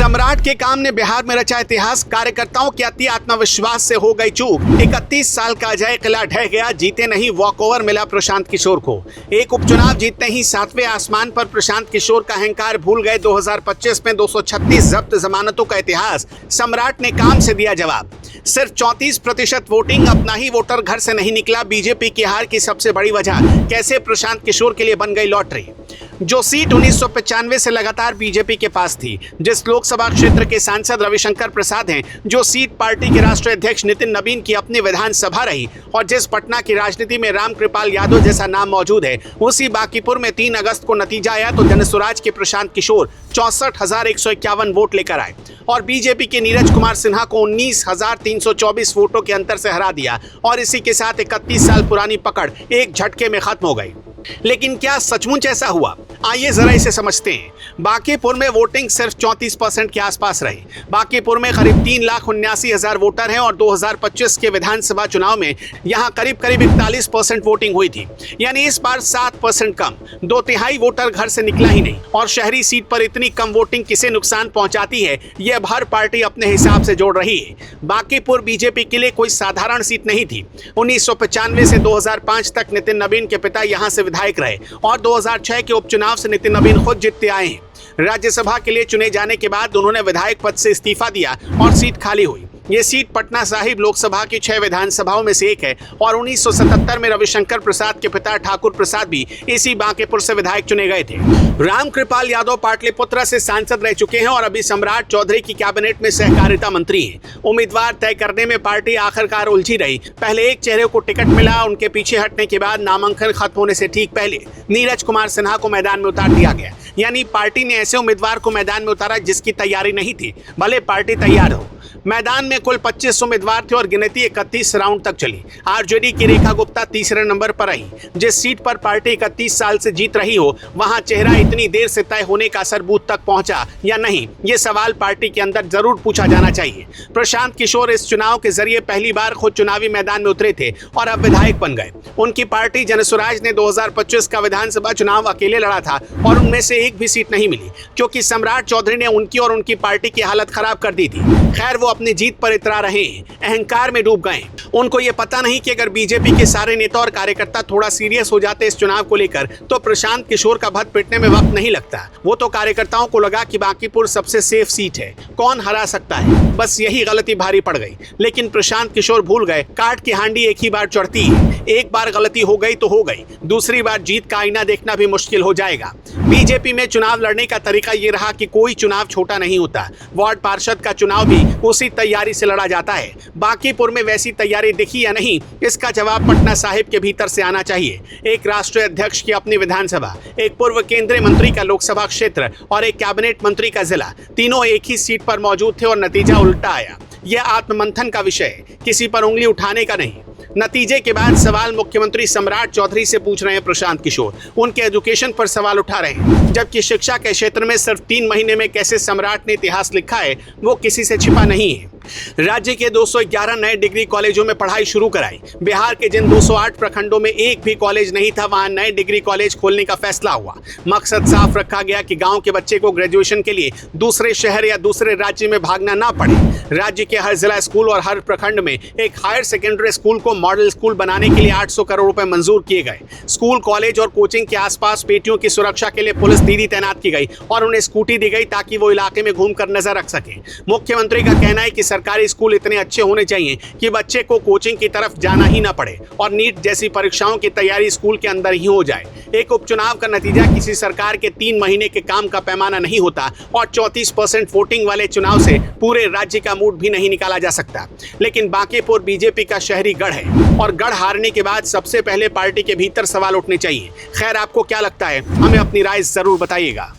सम्राट के काम ने बिहार में रचा इतिहास। कार्यकर्ताओं के अति आत्मविश्वास से हो गई चूक। 31 साल का अजय किला ढह गया, जीते नहीं वॉकओवर मिला प्रशांत किशोर को। एक उपचुनाव जीतते ही 7वें आसमान पर प्रशांत किशोर का अहंकार भूल गए। 2025 में 236 जब्त जमानतों का इतिहास। सम्राट ने काम से दिया जवाब। सिर्फ 34% वोटिंग, अपना ही वोटर घर से नहीं निकला। बीजेपी की हार की सबसे बड़ी वजह कैसे प्रशांत किशोर के लिए बन गई लॉटरी। जो सीट 1995 से लगातार बीजेपी के पास थी, जिस लोकसभा क्षेत्र के सांसद रविशंकर प्रसाद हैं, जो सीट पार्टी के राष्ट्रीय अध्यक्ष नितिन नवीन की अपनी विधानसभा रही, और जिस पटना की राजनीति में रामकृपाल यादव जैसा नाम मौजूद है, उसी बांकीपुर में 3 अगस्त को नतीजा आया तो जनसुराज के प्रशांत किशोर 64,151 वोट लेकर आए और बीजेपी के नीरज कुमार सिन्हा को 19,324 वोटों के अंतर से हरा दिया। और इसी के साथ 31 साल पुरानी पकड़ एक झटके में खत्म हो गई। लेकिन क्या सचमुच ऐसा हुआ? आइए जरा इसे समझते हैं। बांकीपुर में वोटिंग सिर्फ 34% के आसपास रही। बांकीपुर में करीब 3,79,000 वोटर हैं और 2025 के विधानसभा चुनाव में यहां करीब 41% वोटिंग हुई थी, यानी इस बार 7% कम। 2/3 वोटर घर से निकला ही नहीं। और शहरी सीट पर इतनी कम वोटिंग किसे नुकसान पहुंचाती है, यह अब हर पार्टी अपने हिसाब से जोड़ रही है। बांकीपुर बीजेपी के लिए कोई साधारण सीट नहीं थी। 1995 से 2005 तक नितिन नवीन के पिता यहां से विधायक रहे और 2006 के उपचुनाव से नितिन नवीन खुद जीतते आए हैं। राज्यसभा के लिए चुने जाने के बाद उन्होंने विधायक पद से इस्तीफा दिया और सीट खाली हुई। ये सीट पटना साहिब लोकसभा की 6 विधानसभाओं में से एक है और 1977 में रविशंकर प्रसाद के पिता ठाकुर प्रसाद भी इसी बांकीपुर से विधायक चुने गए थे। रामकृपाल यादव पाटलिपुत्र से सांसद रह चुके हैं और अभी सम्राट चौधरी की कैबिनेट में सहकारिता मंत्री हैं। उम्मीदवार तय करने में पार्टी आखिरकार उलझी रही। पहले एक चेहरे को टिकट मिला, उनके पीछे हटने के बाद नामांकन खत्म होने से ठीक पहले नीरज कुमार सिन्हा को मैदान में उतार दिया गया। यानी पार्टी ने ऐसे उम्मीदवार को मैदान में उतारा जिसकी तैयारी नहीं थी, भले पार्टी तैयार हो। मैदान में कुल 25 उम्मीदवार थे और गिनती 31 राउंड तक चली। आरजेडी की रेखा गुप्ता तीसरे नंबर पर आई। जिस सीट पर पार्टी 31 साल से जीत रही हो, वहां चेहरा इतनी देर से तय होने का असर बूथ तक पहुंचा या नहीं, ये सवाल पार्टी के अंदर जरूर पूछा जाना चाहिए। प्रशांत किशोर इस चुनाव के जरिए पहली बार खुद चुनावी मैदान में उतरे थे और अब विधायक बन गए। उनकी पार्टी जनसुराज ने 2025 का विधानसभा चुनाव अकेले लड़ा था और उनमें से एक भी सीट नहीं मिली, क्योंकि सम्राट चौधरी ने उनकी और उनकी पार्टी की हालत खराब कर दी थी। खैर, वो अपनी जीत पर इतरा रहे, अहंकार में डूब गए। उनको ये पता नहीं कि अगर बीजेपी के सारे नेता और कार्यकर्ता थोड़ा सीरियस हो जाते इस चुनाव को लेकर, तो प्रशांत किशोर का भद पिटने में वक्त नहीं लगता। वो तो कार्यकर्ताओं को लगा कि बांकीपुर सबसे सेफ सीट है, कौन हरा सकता है, बस यही गलती भारी पड़ गई। लेकिन प्रशांत किशोर भूल गए, काट की हांडी एक ही बार चढ़ती है। एक बार गलती हो गई तो हो गई, दूसरी बार जीत का आईना देखना भी मुश्किल हो जाएगा। बीजेपी में चुनाव लड़ने का तरीका ये रहा कि कोई चुनाव छोटा नहीं होता। वार्ड पार्षद का चुनाव भी उसी तैयारी से लड़ा जाता है। बांकीपुर में वैसी तैयारी दिखी या नहीं, इसका जवाब पटना साहिब के भीतर से आना चाहिए। एक राष्ट्रीय अध्यक्ष की अपनी विधानसभा, एक पूर्व केंद्रीय मंत्री का लोकसभा क्षेत्र और एक कैबिनेट मंत्री का जिला, तीनों एक ही सीट पर मौजूद थे और नतीजा उल्टा आया। यह आत्ममंथन का विषय है, किसी पर उंगली उठाने का नहीं। नतीजे के बाद सवाल मुख्यमंत्री सम्राट चौधरी से पूछ रहे हैं प्रशांत किशोर, उनके एजुकेशन पर सवाल उठा रहे हैं, जबकि शिक्षा के क्षेत्र में सिर्फ 3 महीने में कैसे सम्राट ने इतिहास लिखा है वो किसी से छिपा नहीं है। राज्य के 211 नए डिग्री कॉलेजों में पढ़ाई शुरू कराई। बिहार के जिन 208 प्रखंडों में एक भी कॉलेज नहीं था, वहां नए डिग्री कॉलेज खोलने का फैसला हुआ। मकसद साफ रखा गया कि गांव के बच्चे को ग्रेजुएशन के लिए दूसरे शहर या दूसरे राज्य में भागना ना पड़े। राज्य के हर जिला स्कूल और हर प्रखंड में एक हायर सेकेंडरी स्कूल को मॉडल स्कूल बनाने के लिए 800 करोड़ रुपए मंजूर किए गए। स्कूल, कॉलेज और कोचिंग के आसपास बेटियों की सुरक्षा के लिए पुलिस दीदी तैनात की गई और उन्हें स्कूटी दी गई ताकि वो इलाके में घूमकर नजर रख सके। मुख्यमंत्री का कहना है कि सरकारी स्कूल इतने अच्छे होने चाहिए कि बच्चे को कोचिंग की तरफ जाना ही ना पड़े और नीट जैसी परीक्षाओं की तैयारी स्कूल के अंदर ही हो जाए। एक उपचुनाव का नतीजा किसी सरकार के 3 महीने के काम का पैमाना नहीं होता और 34% वोटिंग वाले चुनाव से पूरे राज्य का मूड भी नहीं निकाला जा सकता। लेकिन बांकीपुर बीजेपी का शहरी गढ़ है और गढ़ हारने के बाद सबसे पहले पार्टी के भीतर सवाल उठने चाहिए। खैर, आपको क्या लगता है? हमें अपनी राय जरूर बताइएगा।